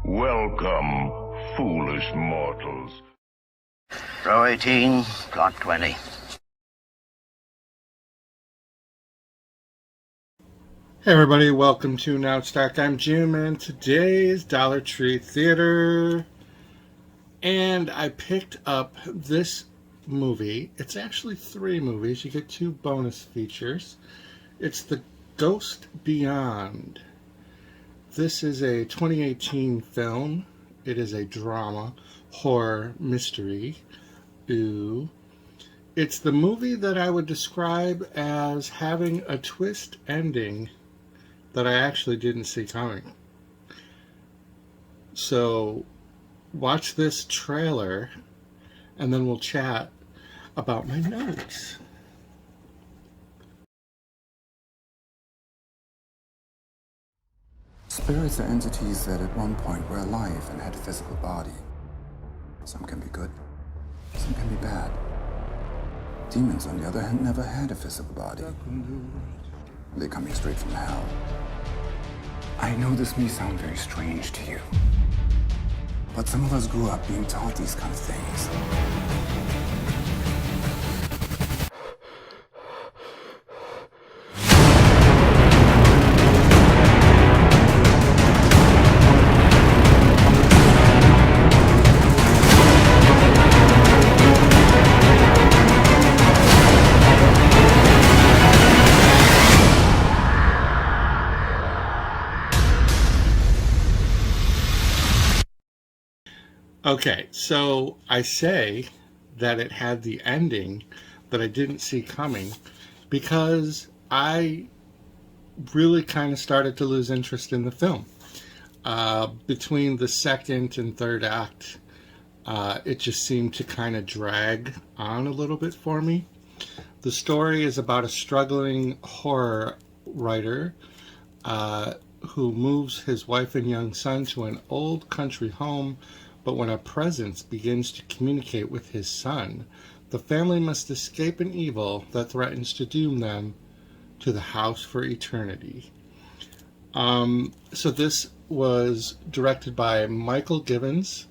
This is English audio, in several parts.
Welcome, foolish mortals. Row 18, plot 20. Hey everybody, welcome to Now It's Dark. I'm Jim, and today's Dollar Tree Theater. And I picked up this movie. It's actually 3 movies. You get 2 bonus features. It's The Ghost Beyond. This is a 2018 film. It is a drama, horror, mystery. Ooh. It's the movie that I would describe as having a twist ending that I actually didn't see coming. So watch this trailer and then we'll chat about my notes. Spirits are entities that at one point were alive and had a physical body. Some can be good, some can be bad. Demons, on the other hand, never had a physical body. They're coming straight from hell. I know this may sound very strange to you, but some of us grew up being taught these kind of things. Okay, so I say that it had the ending that I didn't see coming because I really kind of started to lose interest in the film. Between the second and third act, it just seemed to kind of drag on a little bit for me. The story is about a struggling horror writer who moves his wife and young son to an old country home, but when a presence begins to communicate with his son, the family must escape an evil that threatens to doom them to the house for eternity. So this was directed by Michael Gibbons,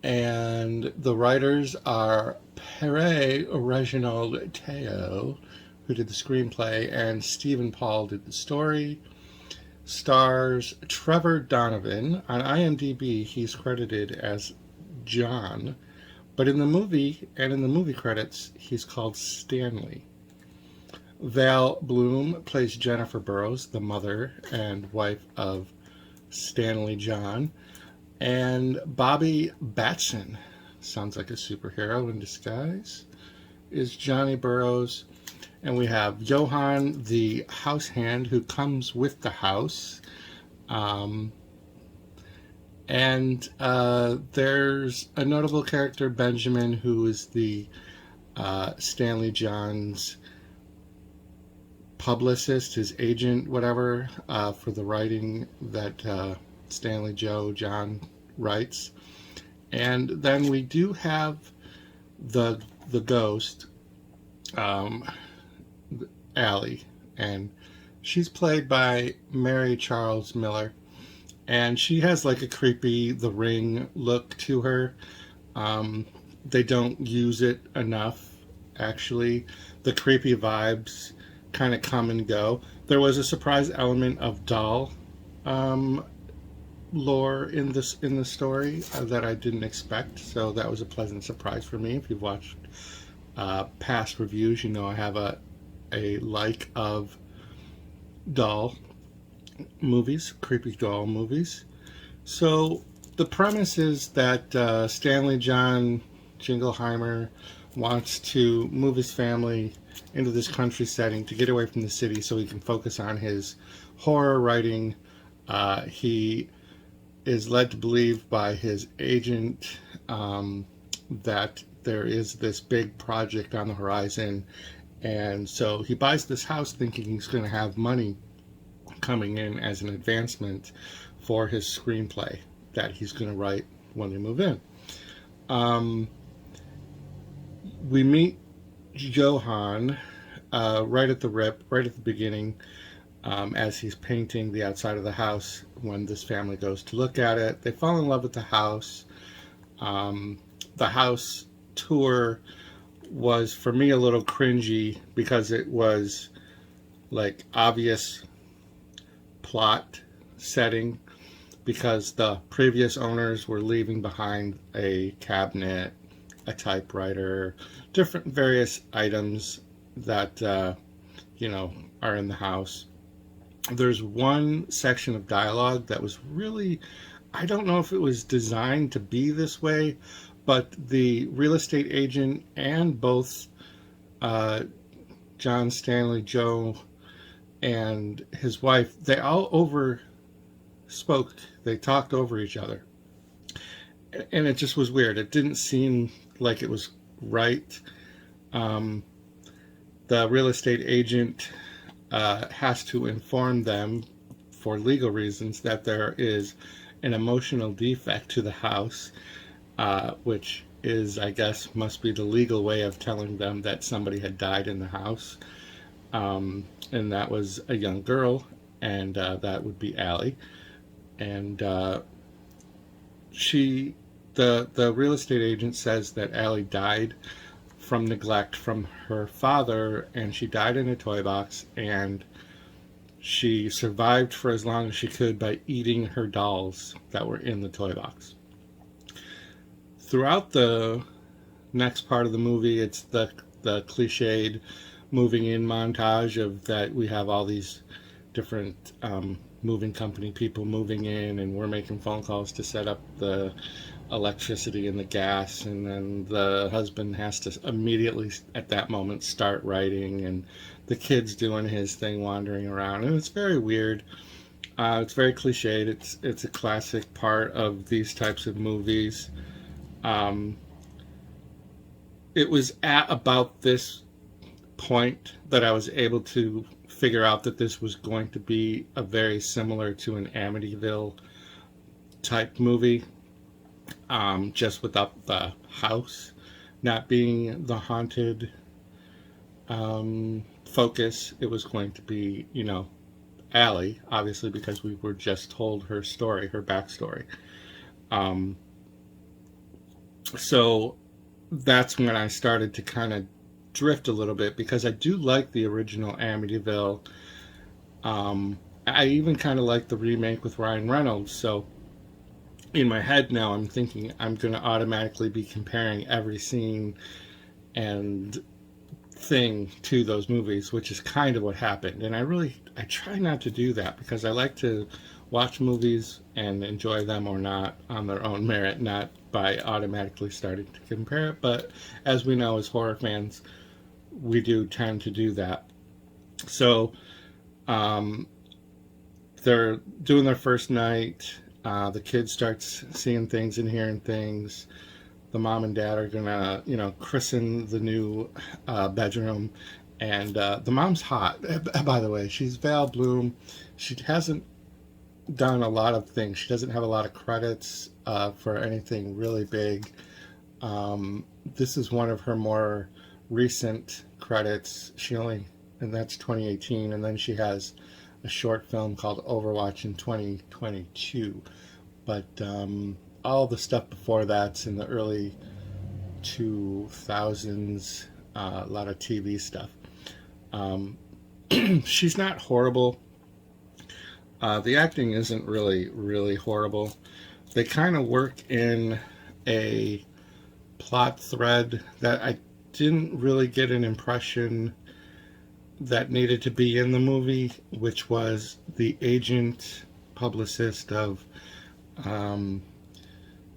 and the writers are Pere Reginald Teo, who did the screenplay, and Stephen Paul did the story. Stars Trevor Donovan. On IMDb, he's credited as John, but in the movie and in the movie credits, he's called Stanley. Val Bloom plays Jennifer Burrows, the mother and wife of Stanley John. And Bobby Batson, sounds like a superhero in disguise, is Johnny Burrows. And we have Johan, the house hand, who comes with the house. And there's a notable character, Benjamin, who is the Stanley John's publicist, his agent, whatever, for the writing that Stanley John writes. And then we do have the ghost, Allie, and she's played by Mary Charles Miller, and she has like a creepy The Ring look to her. They don't use it enough, actually. The creepy vibes kind of come and go. There was a surprise element of doll lore in the story that I didn't expect, so that was a pleasant surprise for me. If you've watched past reviews, you know I have a like of doll movies, creepy doll movies. So the premise is that Stanley John Jingleheimer wants to move his family into this country setting to get away from the city so he can focus on his horror writing. He is led to believe by his agent that there is this big project on the horizon. And so he buys this house thinking he's going to have money coming in as an advancement for his screenplay that he's going to write when they move in. We meet Johan right at the beginning. as he's painting the outside of the house when this family goes to look at it. They fall in love with the house. The house tour was, for me, a little cringy because it was like obvious plot setting, because the previous owners were leaving behind a cabinet, a typewriter, different various items that are in the house. There's one section of dialogue that was really, I don't know if it was designed to be this way, but the real estate agent and both John Stanley Joe and his wife, they all spoke. They talked over each other. And it just was weird. It didn't seem like it was right. The real estate agent has to inform them, for legal reasons, that there is an emotional defect to the house, which is, I guess, must be the legal way of telling them that somebody had died in the house. And that was a young girl, and that would be Allie. And the real estate agent says that Allie died from neglect from her father, and she died in a toy box, and she survived for as long as she could by eating her dolls that were in the toy box. Throughout the next part of the movie, it's the cliched moving in montage of that we have all these different moving company people moving in, and we're making phone calls to set up the electricity and the gas, and then the husband has to immediately at that moment start writing, and the kid's doing his thing wandering around, and it's very weird. It's very cliched. It's a classic part of these types of movies. It was at about this point that I was able to figure out that this was going to be a very similar to an Amityville type movie, just without the house not being the haunted focus. It was going to be, Allie, obviously, because we were just told her story, her backstory. So that's when I started to kind of drift a little bit, because I do like the original Amityville. I even kind of like the remake with Ryan Reynolds. So in my head now, I'm thinking I'm going to automatically be comparing every scene and thing to those movies, which is kind of what happened. And I try not to do that, because I like to watch movies and enjoy them or not on their own merit, not by automatically starting to compare it. But as we know, as horror fans, we do tend to do that. So they're doing their first night. The kid starts seeing things and hearing things. The mom and dad are gonna, christen the new bedroom. And the mom's hot, by the way. She's Val Bloom. She hasn't done a lot of things. She doesn't have a lot of credits for anything really big. This is one of her more recent credits. And that's 2018. And then she has a short film called Overwatch in 2022. But all the stuff before that's in the early 2000s, a lot of TV stuff. She's not horrible. The acting isn't really horrible. They kind of work in a plot thread that I didn't really get an impression that needed to be in the movie, which was the agent publicist of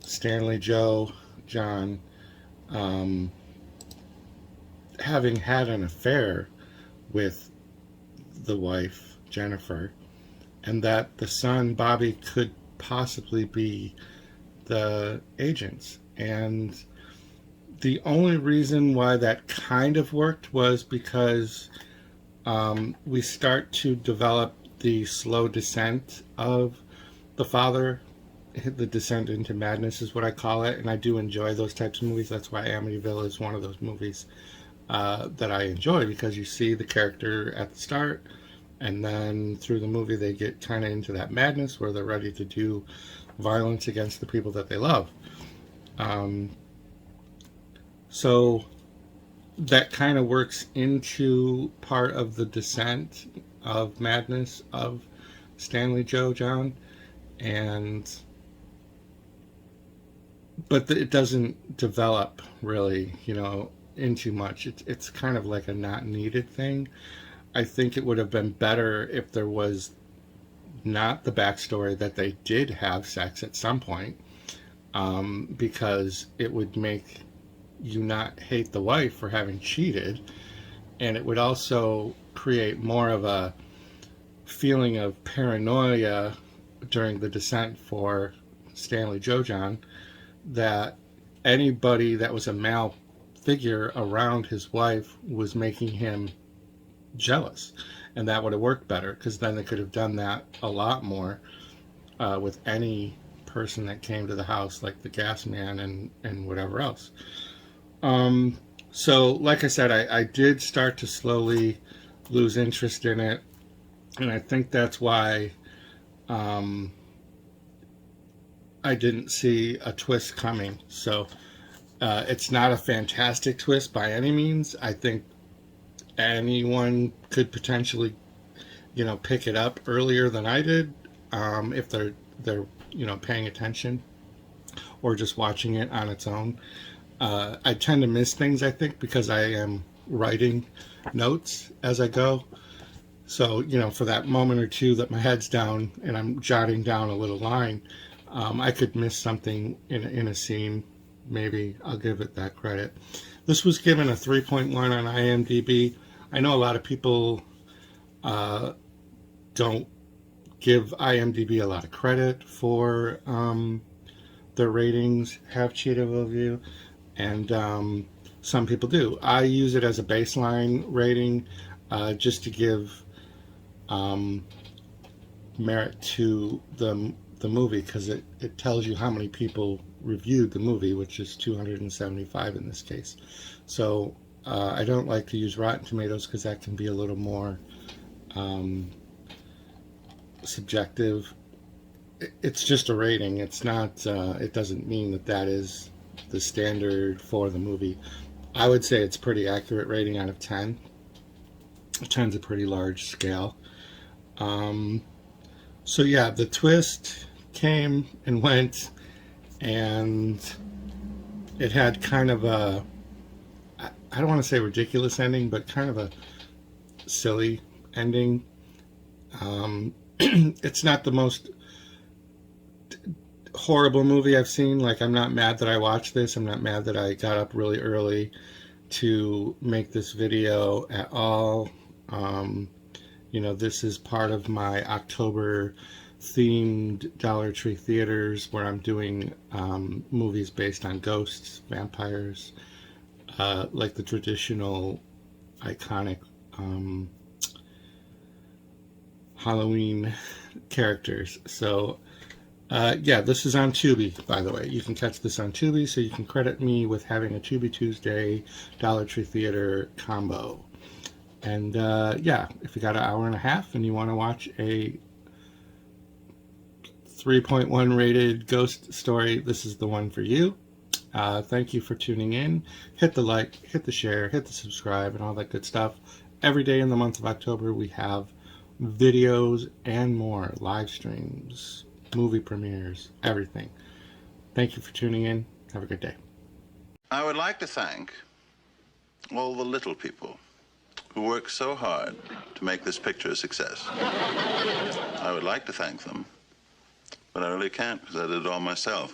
Stanley Joe John having had an affair with the wife Jennifer, and that the son Bobby could possibly be the agents. And the only reason why that kind of worked was because we start to develop the slow descent of the father. The descent into madness is what I call it, and I do enjoy those types of movies. That's why Amityville is one of those movies that I enjoy, because you see the character at the start, And then through the movie, they get kind of into that madness where they're ready to do violence against the people that they love. So that kind of works into part of the descent of madness of Stanley Joe John. But it doesn't develop really, into much. It's kind of like a not needed thing. I think it would have been better if there was not the backstory that they did have sex at some point, because it would make you not hate the wife for having cheated, and it would also create more of a feeling of paranoia during the descent for Stanley Joe John, that anybody that was a male figure around his wife was making him jealous, and that would have worked better, because then they could have done that a lot more with any person that came to the house, like the gas man and whatever else. So like I said, I did start to slowly lose interest in it, and I think that's why I didn't see a twist coming. So it's not a fantastic twist by any means. I think anyone could potentially, pick it up earlier than I did, if they're paying attention or just watching it on its own. I tend to miss things, I think, because I am writing notes as I go. So, for that moment or two that my head's down and I'm jotting down a little line, I could miss something in a scene. Maybe I'll give it that credit. This was given a 3.1 on IMDb. I know a lot of people don't give IMDb a lot of credit for their ratings, have cheated of you, and some people do. I use it as a baseline rating, just to give merit to the movie, because it tells you how many people reviewed the movie, which is 275 in this case. So I don't like to use Rotten Tomatoes because that can be a little more subjective. It's just a rating. It's not. It doesn't mean that is the standard for the movie. I would say it's pretty accurate rating out of 10. 10's a pretty large scale. So yeah, the twist came and went, and it had kind of a, I don't want to say ridiculous ending, but kind of a silly ending. It's not the most horrible movie I've seen. Like, I'm not mad that I watched this. I'm not mad that I got up really early to make this video at all. This is part of my October themed Dollar Tree theaters where I'm doing movies based on ghosts, vampires, like the traditional iconic Halloween characters. So yeah, this is on Tubi, by the way. You can catch this on Tubi, so you can credit me with having a Tubi Tuesday Dollar Tree Theater combo. And yeah, if you got an hour and a half and you want to watch a 3.1 rated ghost story, this is the one for you. Thank you for tuning in. Hit the like, hit the share, hit the subscribe, and all that good stuff. Every day in the month of October, we have videos and more, live streams, movie premieres, everything. Thank you for tuning in. Have a good day. I would like to thank all the little people who work so hard to make this picture a success. I would like to thank them, but I really can't because I did it all myself.